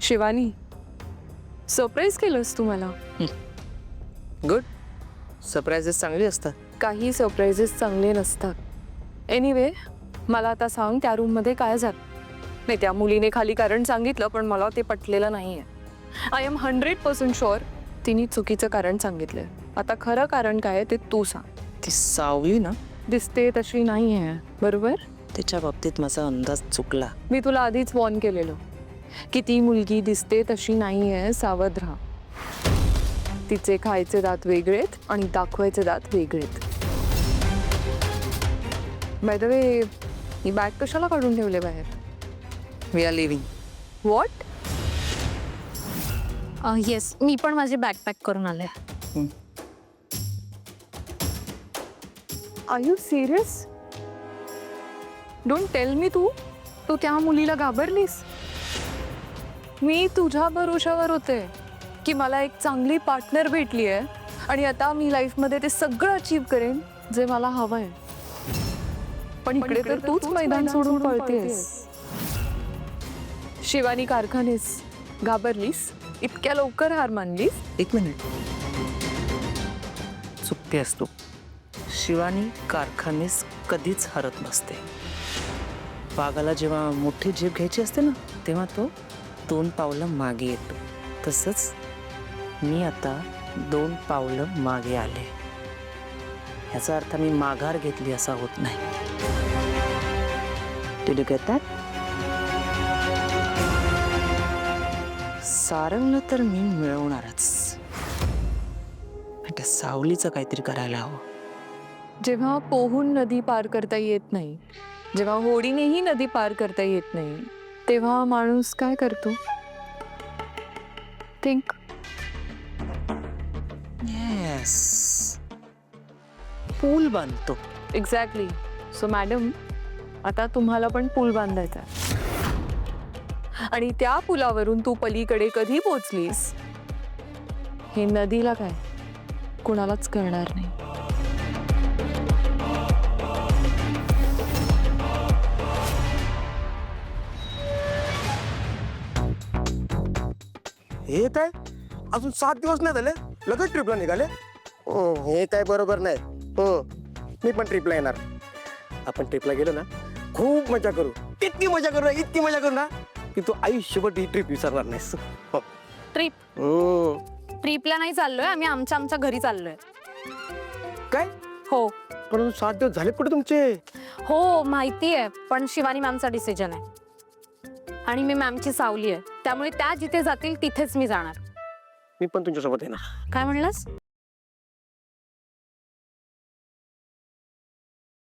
Shivani, surprise केलंस तू मला. Good. Surprises चांगली असतात. काही सरप्राईजेस चांगले नसतात. एनिवे, मला आता सांग, त्या रूममध्ये काय झालं? नाही, त्या मुलीने खाली कारण सांगितलं, पण मला ते पटलेलं नाहीये. आय एम 100% शुअर तिने चुकीचं कारण सांगितलंय. आता खरं कारण काय आहे ते तू सांग. ती सावली ना, दिसते तशी नाही आहे, बरोबर? त्याच्या बाबतीत माझा अंदाज चुकला. मी तुला आधीच वॉर्न केलेलं की ती मुलगी दिसते तशी नाही आहे, सावध राहा. तिचे खायचे दात वेगळेत आणि दाखवायचे दात वेगळेत. बाय द वे, ही बॅग कशाला काढून ठेवले बाहेर? We are leaving. What? Yes, मी पण माझी बॅग पॅक करून आले. Are you serious? Don't tell me तू त्या मुलीला घाबरलीस? मी तुझ्या भरोशावर होते की मला एक चांगली पार्टनर भेटली आहे आणि आता मी लाईफमध्ये ते सगळं अचीव करेन जे मला हवंय. पण इकडे तर तूच मैदान सोडून पळतेस. शिवानी कारखानेस, घाबरलीस? इतक्या लवकर हार मानलीस? एक मिनिट. चुकतेस तू. शिवानी कारखानेस कधीच हरत नसते. वाघाला जेव्हा मोठी झेप घ्यायची असते ना, तेव्हा तो 2 पावलं मागे येतो. तसंच मी आता 2 पावलं मागे आले. याचा अर्थ मी माघार घेतली असा होत नाही. Did you get that? सारंगला तर मी मिळवणारच. त्या सावलीचं काहीतरी करायला हवं. जेव्हा पोहून नदी पार करता येत नाही, जेव्हा होडीनेही नदी पार करता येत नाही, तेव्हा माणूस काय करतो? थिंक. येस, पूल बांधतो. एक्झॅक्टली. सो मॅडम, आता तुम्हाला पण पूल बांधायचा आहे. आणि त्या पुलावरून तू पलीकडे कधी पोचलीस हे नदीला काय कुणालाच कळणार नाही. हे काय अजून 7 दिवस नाही झाले लगेच ट्रिपला निघाले. हे काय बरोबर नाही. मी पण ट्रिपला येणार. आपण ट्रिपला गेलो ना, खूप मजा करू. इतकी मजा करू ना, इतकी मजा करू ना की तू आयुष्यभर ही ट्रिप विसरणार नाहीस. ट्रिपला नाही चाललोय आम्ही, आमच्या घरी चाललोय. काय? हो पण 7 दिवस झाले कुठे तुमचे? हो माहिती आहे, पण शिवानी मॅमचा डिसिजन आहे आणि मी मॅमची सावली आहे, त्यामुळे त्या जिथे जातील तिथेच मी जाणार. मी पण तुमच्यासोबत येणार. काय म्हणलास?